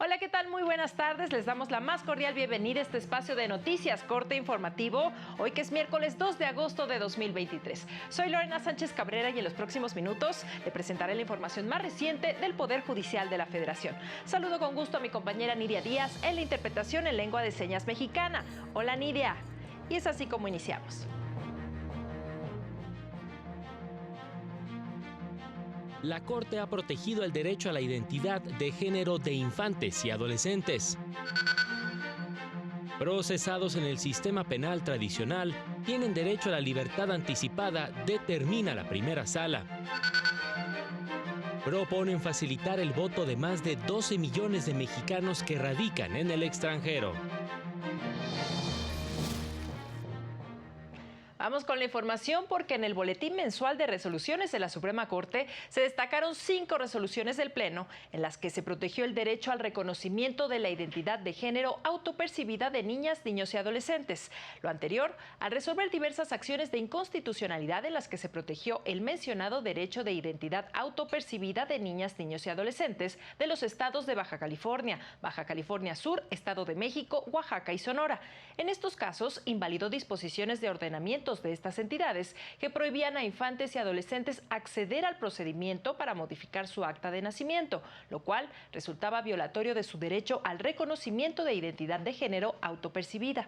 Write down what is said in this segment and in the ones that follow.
Hola, ¿qué tal? Muy buenas tardes. Les damos la más cordial bienvenida a este espacio de noticias, corte informativo, hoy que es miércoles 2 de agosto de 2023. Soy Lorena Sánchez Cabrera y en los próximos minutos le presentaré la información más reciente del Poder Judicial de la Federación. Saludo con gusto a mi compañera Nidia Díaz en la interpretación en lengua de señas mexicana. Hola, Nidia. Y es así como iniciamos. La Corte ha protegido el derecho a la identidad de género de infantes y adolescentes. Procesados en el sistema penal tradicional tienen derecho a la libertad anticipada, determina la primera sala. Proponen facilitar el voto de más de 12 millones de mexicanos que radican en el extranjero. Vamos con la información porque en el boletín mensual de resoluciones de la Suprema Corte se destacaron 5 resoluciones del Pleno en las que se protegió el derecho al reconocimiento de la identidad de género autopercibida de niñas, niños y adolescentes. Lo anterior, al resolver diversas acciones de inconstitucionalidad en las que se protegió el mencionado derecho de identidad autopercibida de niñas, niños y adolescentes de los estados de Baja California Sur, Estado de México, Oaxaca y Sonora. En estos casos, invalidó disposiciones de ordenamiento de estas entidades que prohibían a infantes y adolescentes acceder al procedimiento para modificar su acta de nacimiento, lo cual resultaba violatorio de su derecho al reconocimiento de identidad de género autopercibida.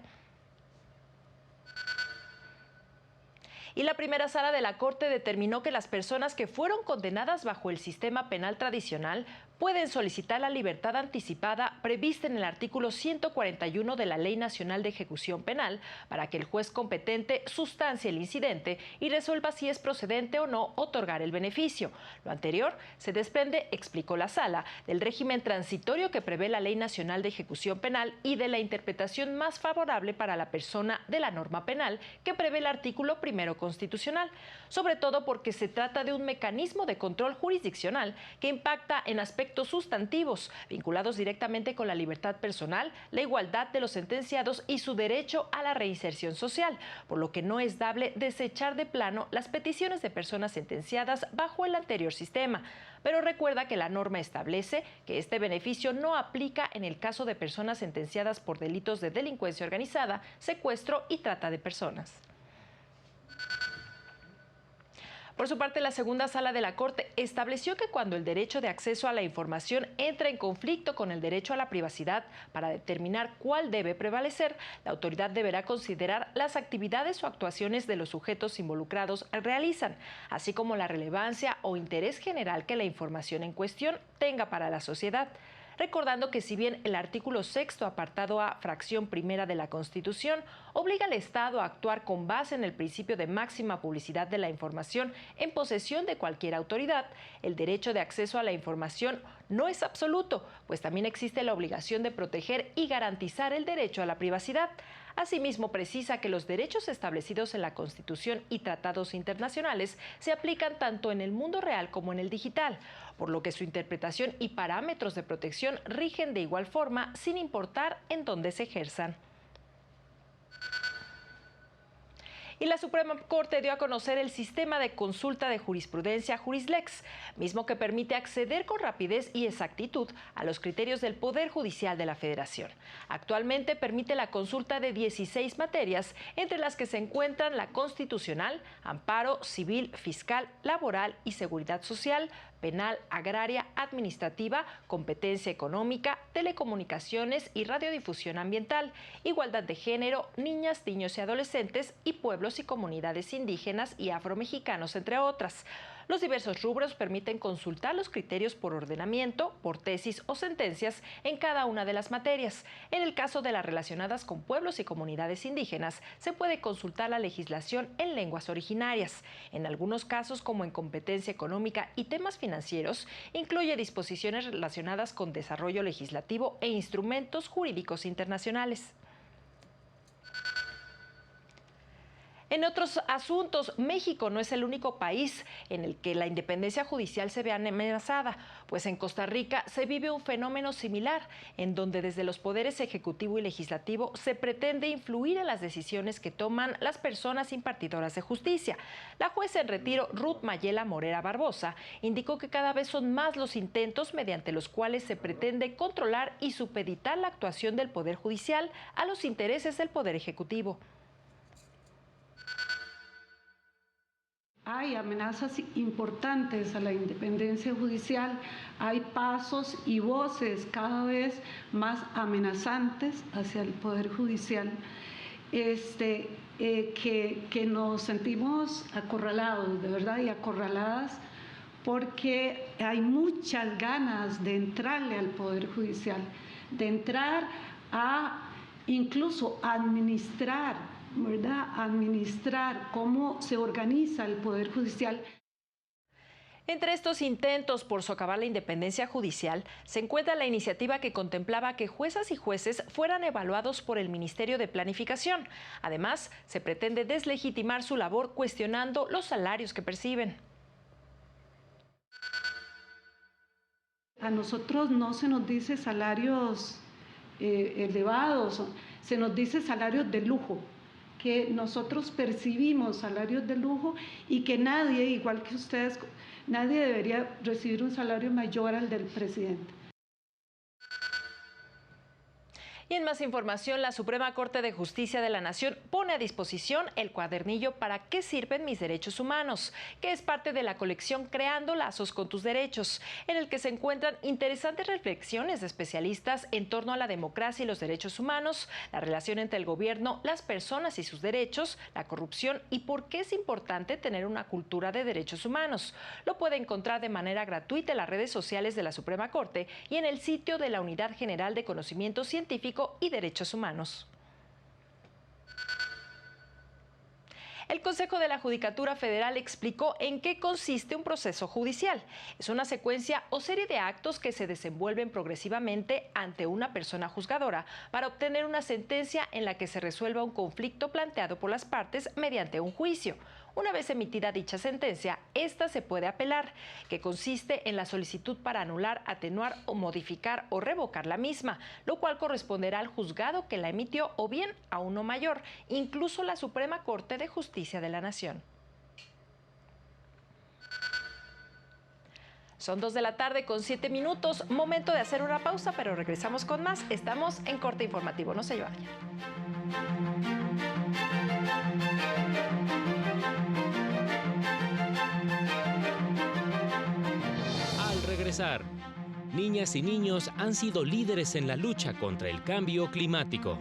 Y la primera sala de la Corte determinó que las personas que fueron condenadas bajo el sistema penal tradicional pueden solicitar la libertad anticipada prevista en el artículo 141 de la Ley Nacional de Ejecución Penal para que el juez competente sustancie el incidente y resuelva si es procedente o no otorgar el beneficio. Lo anterior se desprende, explicó la sala, del régimen transitorio que prevé la Ley Nacional de Ejecución Penal y de la interpretación más favorable para la persona de la norma penal que prevé el artículo primero constitucional, sobre todo porque se trata de un mecanismo de control jurisdiccional que impacta en aspectos sustantivos vinculados directamente con la libertad personal, la igualdad de los sentenciados y su derecho a la reinserción social, por lo que no es dable desechar de plano las peticiones de personas sentenciadas bajo el anterior sistema. Pero recuerda que la norma establece que este beneficio no aplica en el caso de personas sentenciadas por delitos de delincuencia organizada, secuestro y trata de personas. Por su parte, la segunda sala de la Corte estableció que cuando el derecho de acceso a la información entra en conflicto con el derecho a la privacidad para determinar cuál debe prevalecer, la autoridad deberá considerar las actividades o actuaciones de los sujetos involucrados realizan, así como la relevancia o interés general que la información en cuestión tenga para la sociedad. Recordando que si bien el artículo 6, apartado A, fracción primera de la Constitución, obliga al Estado a actuar con base en el principio de máxima publicidad de la información en posesión de cualquier autoridad, el derecho de acceso a la información no es absoluto, pues también existe la obligación de proteger y garantizar el derecho a la privacidad. Asimismo, precisa que los derechos establecidos en la Constitución y tratados internacionales se aplican tanto en el mundo real como en el digital, por lo que su interpretación y parámetros de protección rigen de igual forma sin importar en dónde se ejerzan. Y la Suprema Corte dio a conocer el sistema de consulta de jurisprudencia JurisLex, mismo que permite acceder con rapidez y exactitud a los criterios del Poder Judicial de la Federación. Actualmente permite la consulta de 16 materias, entre las que se encuentran la constitucional, amparo, civil, fiscal, laboral y seguridad social, penal, agraria, administrativa, competencia económica, telecomunicaciones y radiodifusión ambiental, igualdad de género, niñas, niños y adolescentes y pueblos y comunidades indígenas y afromexicanos, entre otras. Los diversos rubros permiten consultar los criterios por ordenamiento, por tesis o sentencias en cada una de las materias. En el caso de las relacionadas con pueblos y comunidades indígenas, se puede consultar la legislación en lenguas originarias. En algunos casos, como en competencia económica y temas financieros, incluye disposiciones relacionadas con desarrollo legislativo e instrumentos jurídicos internacionales. En otros asuntos, México no es el único país en el que la independencia judicial se ve amenazada, pues en Costa Rica se vive un fenómeno similar, en donde desde los poderes ejecutivo y legislativo se pretende influir en las decisiones que toman las personas impartidoras de justicia. La jueza en retiro, Ruth Mayela Morera Barbosa, indicó que cada vez son más los intentos mediante los cuales se pretende controlar y supeditar la actuación del Poder Judicial a los intereses del Poder Ejecutivo. Hay amenazas importantes a la independencia judicial, hay pasos y voces cada vez más amenazantes hacia el Poder Judicial, que nos sentimos acorralados, de verdad, y acorraladas porque hay muchas ganas de entrarle al Poder Judicial, de entrar a incluso administrar, ¿verdad? Administrar cómo se organiza el Poder Judicial. Entre estos intentos por socavar la independencia judicial se encuentra la iniciativa que contemplaba que juezas y jueces fueran evaluados por el Ministerio de Planificación. Además, se pretende deslegitimar su labor cuestionando los salarios que perciben. A nosotros no se nos dice salarios elevados, se nos dice salarios de lujo, que nosotros percibimos salarios de lujo y que nadie, igual que ustedes, nadie debería recibir un salario mayor al del presidente. Y en más información, la Suprema Corte de Justicia de la Nación pone a disposición el cuadernillo ¿Para qué sirven mis derechos humanos?, que es parte de la colección Creando lazos con tus derechos, en el que se encuentran interesantes reflexiones de especialistas en torno a la democracia y los derechos humanos, la relación entre el gobierno, las personas y sus derechos, la corrupción y por qué es importante tener una cultura de derechos humanos. Lo puede encontrar de manera gratuita en las redes sociales de la Suprema Corte y en el sitio de la Unidad General de Conocimiento Científico y Derechos Humanos. El Consejo de la Judicatura Federal explicó en qué consiste un proceso judicial. Es una secuencia o serie de actos que se desenvuelven progresivamente ante una persona juzgadora para obtener una sentencia en la que se resuelva un conflicto planteado por las partes mediante un juicio. Una vez emitida dicha sentencia, esta se puede apelar, que consiste en la solicitud para anular, atenuar o modificar o revocar la misma, lo cual corresponderá al juzgado que la emitió o bien a uno mayor, incluso la Suprema Corte de Justicia de la Nación. Son 2:07 p.m, momento de hacer una pausa, pero regresamos con más. Estamos en Corte Informativo, no se vayan. Regresar. Niñas y niños han sido líderes en la lucha contra el cambio climático.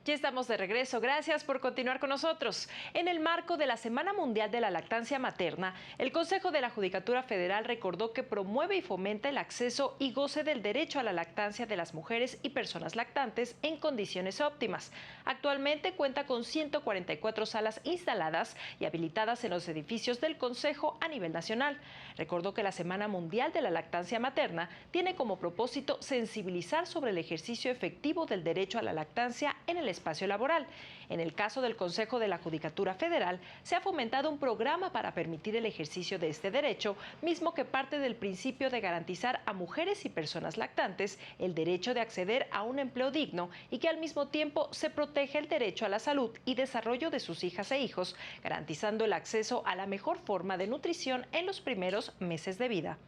Ya estamos de regreso. Gracias por continuar con nosotros. En el marco de la Semana Mundial de la Lactancia Materna, el Consejo de la Judicatura Federal recordó que promueve y fomenta el acceso y goce del derecho a la lactancia de las mujeres y personas lactantes en condiciones óptimas. Actualmente cuenta con 144 salas instaladas y habilitadas en los edificios del Consejo a nivel nacional. Recordó que la Semana Mundial de la Lactancia Materna tiene como propósito sensibilizar sobre el ejercicio efectivo del derecho a la lactancia en el espacio laboral. En el caso del Consejo de la Judicatura Federal, se ha fomentado un programa para permitir el ejercicio de este derecho, mismo que parte del principio de garantizar a mujeres y personas lactantes el derecho de acceder a un empleo digno y que al mismo tiempo se protege el derecho a la salud y desarrollo de sus hijas e hijos, garantizando el acceso a la mejor forma de nutrición en los primeros meses de vida.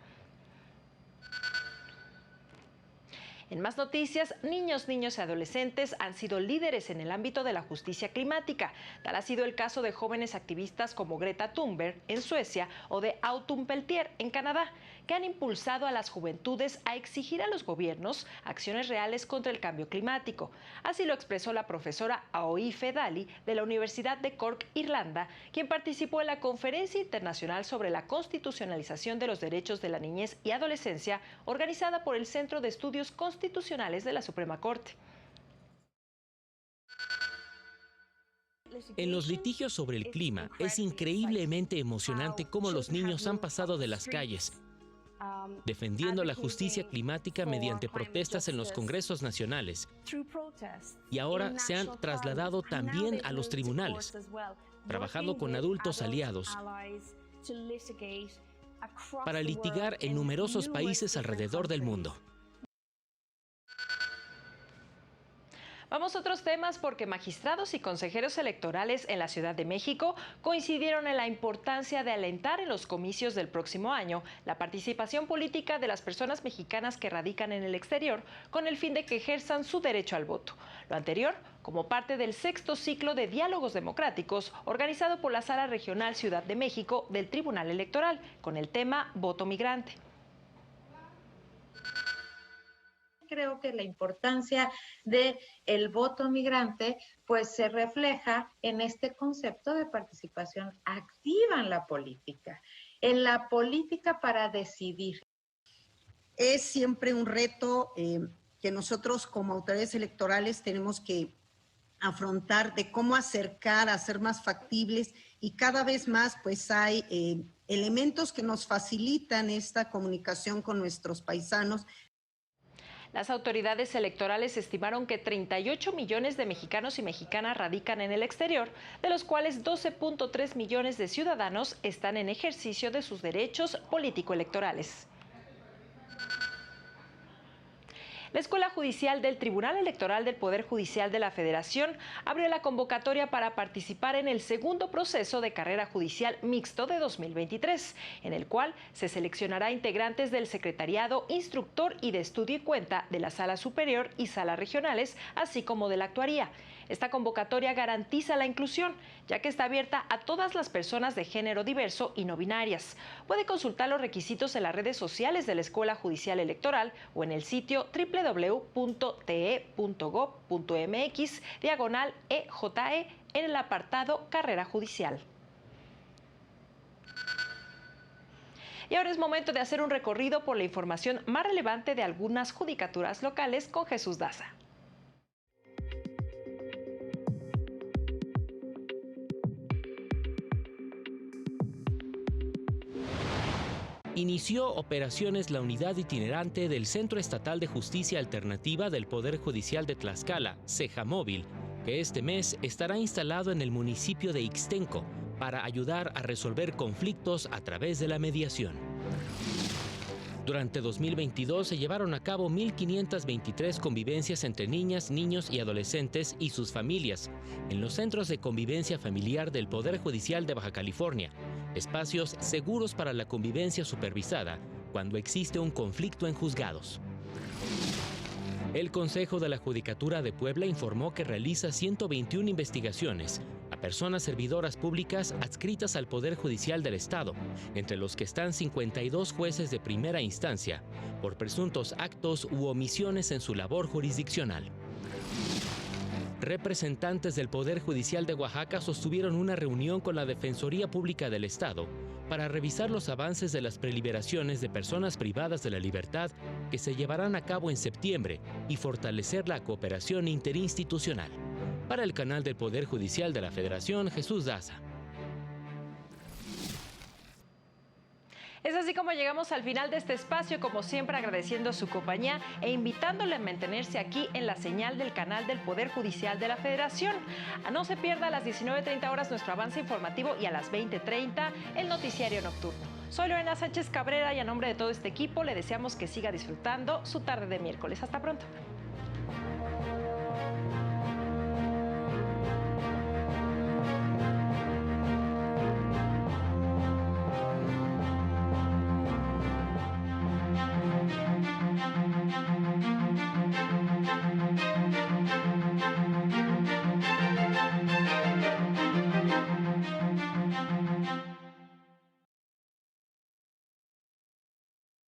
En más noticias, niños y adolescentes han sido líderes en el ámbito de la justicia climática. Tal ha sido el caso de jóvenes activistas como Greta Thunberg en Suecia o de Autumn Peltier en Canadá, que han impulsado a las juventudes a exigir a los gobiernos acciones reales contra el cambio climático. Así lo expresó la profesora Aoife Daly de la Universidad de Cork, Irlanda, quien participó en la Conferencia Internacional sobre la Constitucionalización de los Derechos de la Niñez y Adolescencia, organizada por el Centro de Estudios Constitucionales de la Suprema Corte. En los litigios sobre el clima, es increíblemente emocionante cómo los niños han pasado de las calles, defendiendo la justicia climática mediante protestas en los congresos nacionales. Y ahora se han trasladado también a los tribunales, trabajando con adultos aliados para litigar en numerosos países alrededor del mundo. Vamos a otros temas porque magistrados y consejeros electorales en la Ciudad de México coincidieron en la importancia de alentar en los comicios del próximo año la participación política de las personas mexicanas que radican en el exterior con el fin de que ejerzan su derecho al voto. Lo anterior como parte del 6º ciclo de diálogos democráticos organizado por la Sala Regional Ciudad de México del Tribunal Electoral con el tema Voto Migrante. Creo que la importancia del voto migrante pues se refleja en este concepto de participación activa en la política para decidir. Es siempre un reto que nosotros como autoridades electorales tenemos que afrontar de cómo acercar, hacer más factibles y cada vez más pues hay elementos que nos facilitan esta comunicación con nuestros paisanos. Las autoridades electorales estimaron que 38 millones de mexicanos y mexicanas radican en el exterior, de los cuales 12.3 millones de ciudadanos están en ejercicio de sus derechos político-electorales. La Escuela Judicial del Tribunal Electoral del Poder Judicial de la Federación abrió la convocatoria para participar en el segundo proceso de carrera judicial mixto de 2023, en el cual se seleccionará integrantes del secretariado, instructor y de estudio y cuenta de la Sala Superior y Salas Regionales, así como de la actuaría. Esta convocatoria garantiza la inclusión, ya que está abierta a todas las personas de género diverso y no binarias. Puede consultar los requisitos en las redes sociales de la Escuela Judicial Electoral o en el sitio www.te.gov.mx/EJE en el apartado Carrera Judicial. Y ahora es momento de hacer un recorrido por la información más relevante de algunas judicaturas locales con Jesús Daza. Inició operaciones la unidad itinerante del Centro Estatal de Justicia Alternativa del Poder Judicial de Tlaxcala, CEJA-Móvil, que este mes estará instalado en el municipio de Ixtenco para ayudar a resolver conflictos a través de la mediación. Durante 2022 se llevaron a cabo 1.523 convivencias entre niñas, niños y adolescentes y sus familias en los centros de convivencia familiar del Poder Judicial de Baja California, espacios seguros para la convivencia supervisada cuando existe un conflicto en juzgados. El Consejo de la Judicatura de Puebla informó que realiza 121 investigaciones a personas servidoras públicas adscritas al Poder Judicial del Estado, entre los que están 52 jueces de primera instancia, por presuntos actos u omisiones en su labor jurisdiccional. Representantes del Poder Judicial de Oaxaca sostuvieron una reunión con la Defensoría Pública del Estado para revisar los avances de las preliberaciones de personas privadas de la libertad que se llevarán a cabo en septiembre y fortalecer la cooperación interinstitucional. Para el canal del Poder Judicial de la Federación, Jesús Daza. Es así como llegamos al final de este espacio, como siempre agradeciendo su compañía e invitándole a mantenerse aquí en la señal del canal del Poder Judicial de la Federación. No se pierda a las 19:30 horas nuestro avance informativo y a las 20:30 el noticiario nocturno. Soy Lorena Sánchez Cabrera y a nombre de todo este equipo le deseamos que siga disfrutando su tarde de miércoles. Hasta pronto.